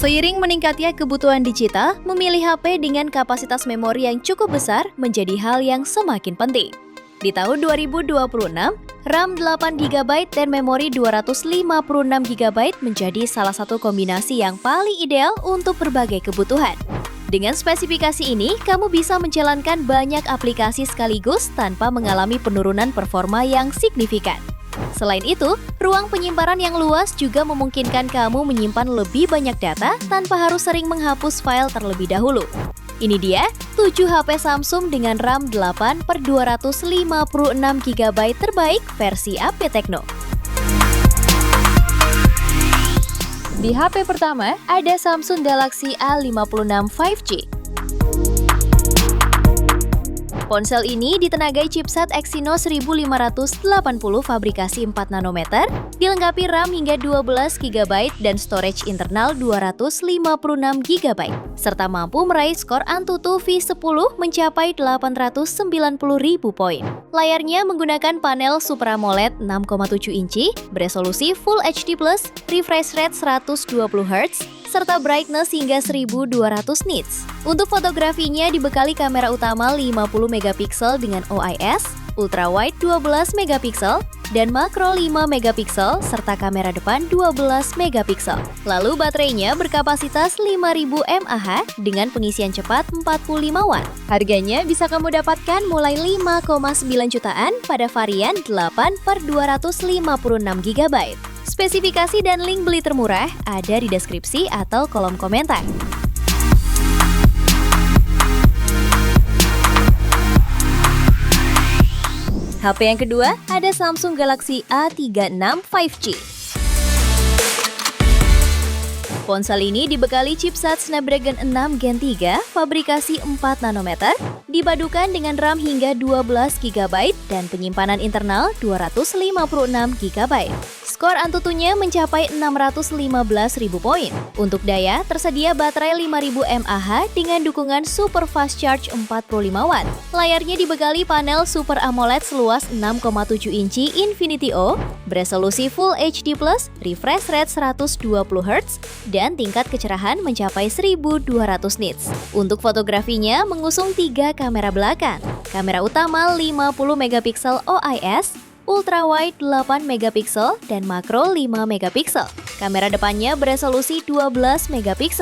Seiring meningkatnya kebutuhan digital, memilih HP dengan kapasitas memori yang cukup besar menjadi hal yang semakin penting. Di tahun 2026, RAM 8GB dan memori 256GB menjadi salah satu kombinasi yang paling ideal untuk berbagai kebutuhan. Dengan spesifikasi ini, kamu bisa menjalankan banyak aplikasi sekaligus tanpa mengalami penurunan performa yang signifikan. Selain itu, ruang penyimpanan yang luas juga memungkinkan kamu menyimpan lebih banyak data tanpa harus sering menghapus file terlebih dahulu. Ini dia 7 HP Samsung dengan RAM 8/256GB terbaik versi AP Tecno. Di HP pertama, ada Samsung Galaxy A56 5G. Ponsel ini ditenagai chipset Exynos 1580 fabrikasi 4 nanometer, dilengkapi RAM hingga 12GB dan storage internal 256GB, serta mampu meraih skor Antutu V10 mencapai 890.000 poin. Layarnya menggunakan panel Super AMOLED 6,7 inci, beresolusi Full HD+, refresh rate 120Hz, serta brightness hingga 1200 nits. Untuk fotografinya dibekali kamera utama 50MP dengan OIS, ultrawide 12MP, dan makro 5MP serta kamera depan 12MP. Lalu baterainya berkapasitas 5000 mAh dengan pengisian cepat 45 watt. Harganya bisa kamu dapatkan mulai 5,9 jutaan pada varian 8/256GB. Spesifikasi dan link beli termurah ada di deskripsi atau kolom komentar. HP yang kedua ada Samsung Galaxy A36 5G. Ponsel ini dibekali chipset Snapdragon 6 Gen 3 fabrikasi 4 nanometer, dipadukan dengan RAM hingga 12GB dan penyimpanan internal 256GB. Skor Antutunya mencapai 615.000 poin. Untuk daya, tersedia baterai 5000 mAh dengan dukungan Super Fast Charge 45 watt. Layarnya dibekali panel Super AMOLED seluas 6,7 inci Infinity O, beresolusi Full HD+, refresh rate 120Hz, dan tingkat kecerahan mencapai 1200 nits. Untuk fotografinya mengusung 3 kamera belakang. Kamera utama 50MP OIS, ultrawide 8MP dan makro 5MP. Kamera depannya beresolusi 12MP.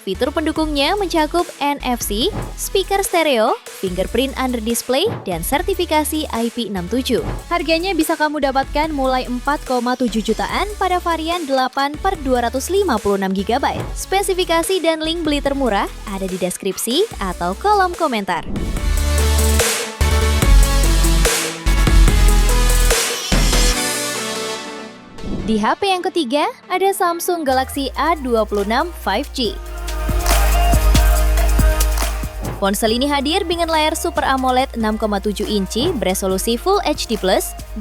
Fitur pendukungnya mencakup NFC, speaker stereo, fingerprint under display, dan sertifikasi IP67. Harganya bisa kamu dapatkan mulai 4,7 jutaan pada varian 8/256GB. Spesifikasi dan link beli termurah ada di deskripsi atau kolom komentar. Di HP yang ketiga, ada Samsung Galaxy A26 5G. Ponsel ini hadir dengan layar Super AMOLED 6,7 inci beresolusi Full HD+,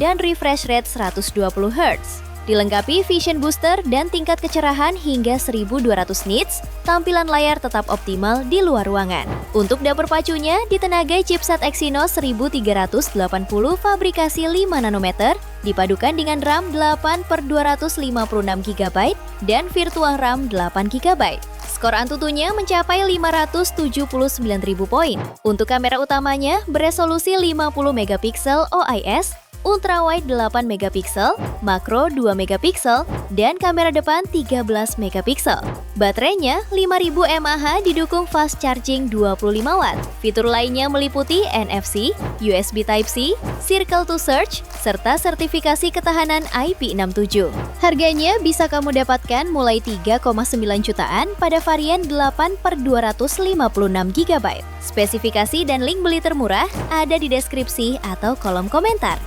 dan refresh rate 120Hz. Dilengkapi Vision Booster dan tingkat kecerahan hingga 1200 nits, tampilan layar tetap optimal di luar ruangan. Untuk dapur pacunya ditenagai chipset Exynos 1380 fabrikasi 5 nanometer, dipadukan dengan RAM 8/256GB dan virtual RAM 8GB. Skor Antutunya mencapai 579.000 poin. Untuk kamera utamanya beresolusi 50MP OIS, ultrawide 8MP, makro 2MP, dan kamera depan 13MP. Baterainya 5000 mAh didukung fast charging 25 watt. Fitur lainnya meliputi NFC, USB Type-C, Circle to Search, serta sertifikasi ketahanan IP67. Harganya bisa kamu dapatkan mulai 3,9 jutaan pada varian 8/256GB. Spesifikasi dan link beli termurah ada di deskripsi atau kolom komentar.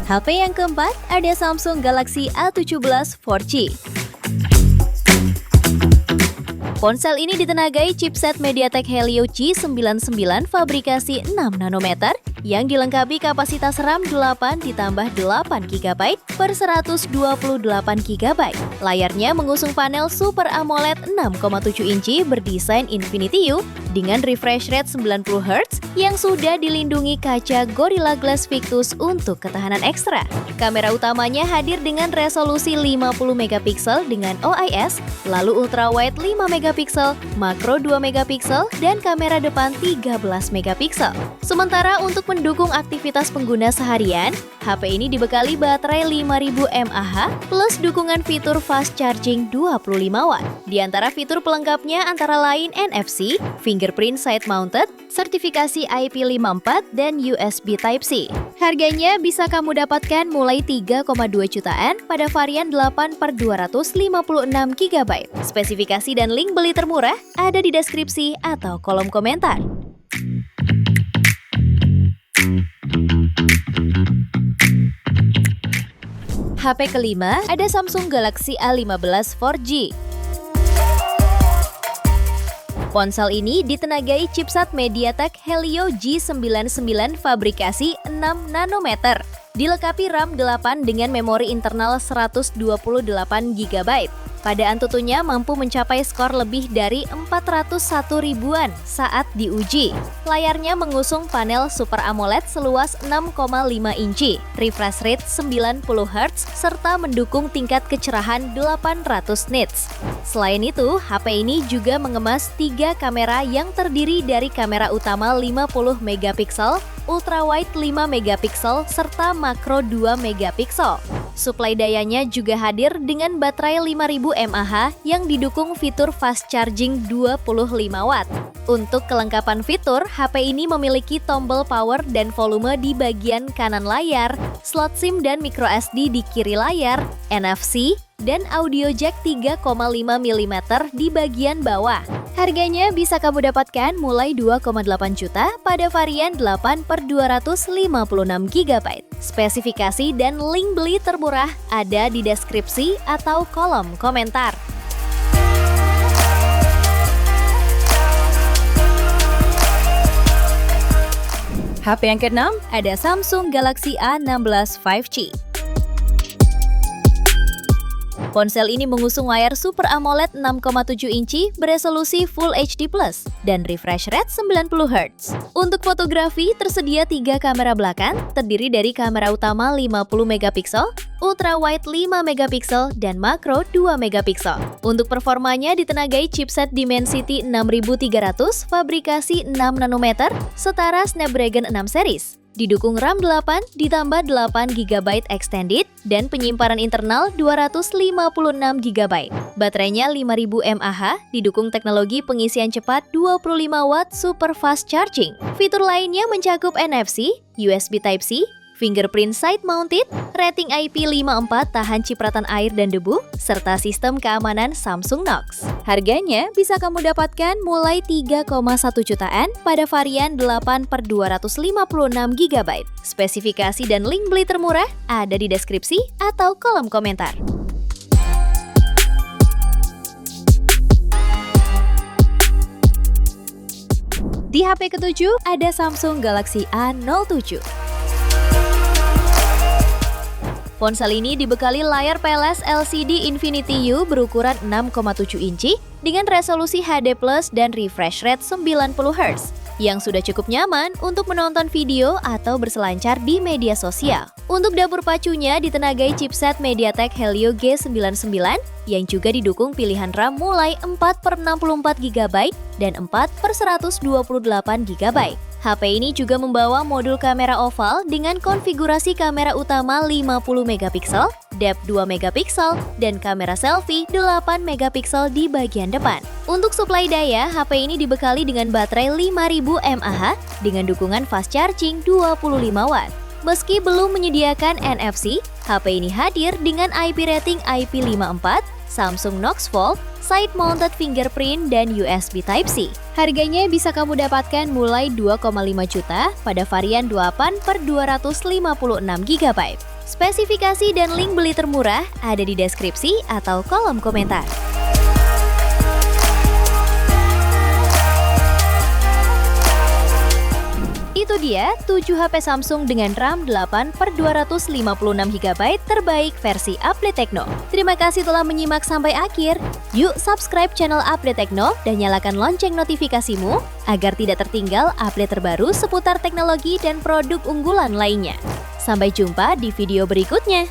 HP yang keempat ada Samsung Galaxy A17 4G. Ponsel ini ditenagai chipset MediaTek Helio G99 fabrikasi 6 nanometer yang dilengkapi kapasitas RAM 8 ditambah 8GB per 128GB. Layarnya mengusung panel Super AMOLED 6,7 inci berdesain Infinity U dengan refresh rate 90 Hz yang sudah dilindungi kaca Gorilla Glass Victus untuk ketahanan ekstra. Kamera utamanya hadir dengan resolusi 50 megapiksel dengan OIS, lalu ultrawide 5 megapiksel, makro 2 megapiksel, dan kamera depan 13 megapiksel. Sementara untuk mendukung aktivitas pengguna seharian, HP ini dibekali baterai 5000 mAh plus dukungan fitur fast charging 25 Watt. Di antara fitur pelengkapnya antara lain NFC, fingerprint side mounted, sertifikasi IP54, dan USB Type-C. Harganya bisa kamu dapatkan mulai 3,2 jutaan pada varian 8/256 GB. Spesifikasi dan link beli termurah ada di deskripsi atau kolom komentar. HP kelima ada Samsung Galaxy A15 4G. Ponsel ini ditenagai chipset MediaTek Helio G99 fabrikasi 6 nanometer. Dilengkapi RAM 8 dengan memori internal 128 GB. Pada Antutunya mampu mencapai skor lebih dari 401 ribuan saat diuji. Layarnya mengusung panel Super AMOLED seluas 6,5 inci, refresh rate 90 Hz, serta mendukung tingkat kecerahan 800 nits. Selain itu, HP ini juga mengemas 3 kamera yang terdiri dari kamera utama 50 megapiksel, ultrawide 5 megapiksel, serta makro 2 megapiksel. Suplai dayanya juga hadir dengan baterai 5000 mAh yang didukung fitur fast charging 25 Watt. Untuk kelengkapan fitur, HP ini memiliki tombol power dan volume di bagian kanan layar, slot SIM dan microSD di kiri layar, NFC, dan audio jack 3,5 mm di bagian bawah. Harganya bisa kamu dapatkan mulai 2,8 juta pada varian 8/256 GB. Spesifikasi dan link beli termurah ada di deskripsi atau kolom komentar. HP yang keenam ada Samsung Galaxy A16 5G. Ponsel ini mengusung layar Super AMOLED 6,7 inci beresolusi Full HD+, dan refresh rate 90 Hz. Untuk fotografi, tersedia 3 kamera belakang, terdiri dari kamera utama 50 megapiksel, ultrawide 5 megapiksel, dan makro 2 megapiksel. Untuk performanya ditenagai chipset Dimensity 6300 fabrikasi 6 nanometer setara Snapdragon 6 series. Didukung RAM 8 ditambah 8 GB extended dan penyimpanan internal 256 GB. Baterainya 5000 mAh, didukung teknologi pengisian cepat 25 Watt super fast charging. Fitur lainnya mencakup NFC, USB Type-C, fingerprint side mounted, rating IP54 tahan cipratan air dan debu, serta sistem keamanan Samsung Knox. Harganya bisa kamu dapatkan mulai 3,1 jutaan pada varian 8/256 GB. Spesifikasi dan link beli termurah ada di deskripsi atau kolom komentar. Di HP ketujuh ada Samsung Galaxy A07. Ponsel ini dibekali layar PLS LCD Infinity U berukuran 6,7 inci dengan resolusi HD+ dan refresh rate 90 Hz yang sudah cukup nyaman untuk menonton video atau berselancar di media sosial. Untuk dapur pacunya ditenagai chipset MediaTek Helio G99 yang juga didukung pilihan RAM mulai 4/64 GB dan 4/128 GB. HP ini juga membawa modul kamera oval dengan konfigurasi kamera utama 50 megapiksel, depth 2 megapiksel, dan kamera selfie 8 megapiksel di bagian depan. Untuk suplai daya, HP ini dibekali dengan baterai 5000 mAh dengan dukungan fast charging 25 Watt. Meski belum menyediakan NFC, HP ini hadir dengan IP rating IP54, Samsung Knox Vault, side-mounted fingerprint, dan USB Type-C. Harganya bisa kamu dapatkan mulai 2,5 juta pada varian 8/256 GB. Spesifikasi dan link beli termurah ada di deskripsi atau kolom komentar. Itu dia 7 HP Samsung dengan RAM 8/256 GB terbaik versi Update Tekno. Terima kasih telah menyimak sampai akhir. Yuk subscribe channel Update Tekno dan nyalakan lonceng notifikasimu agar tidak tertinggal update terbaru seputar teknologi dan produk unggulan lainnya. Sampai jumpa di video berikutnya.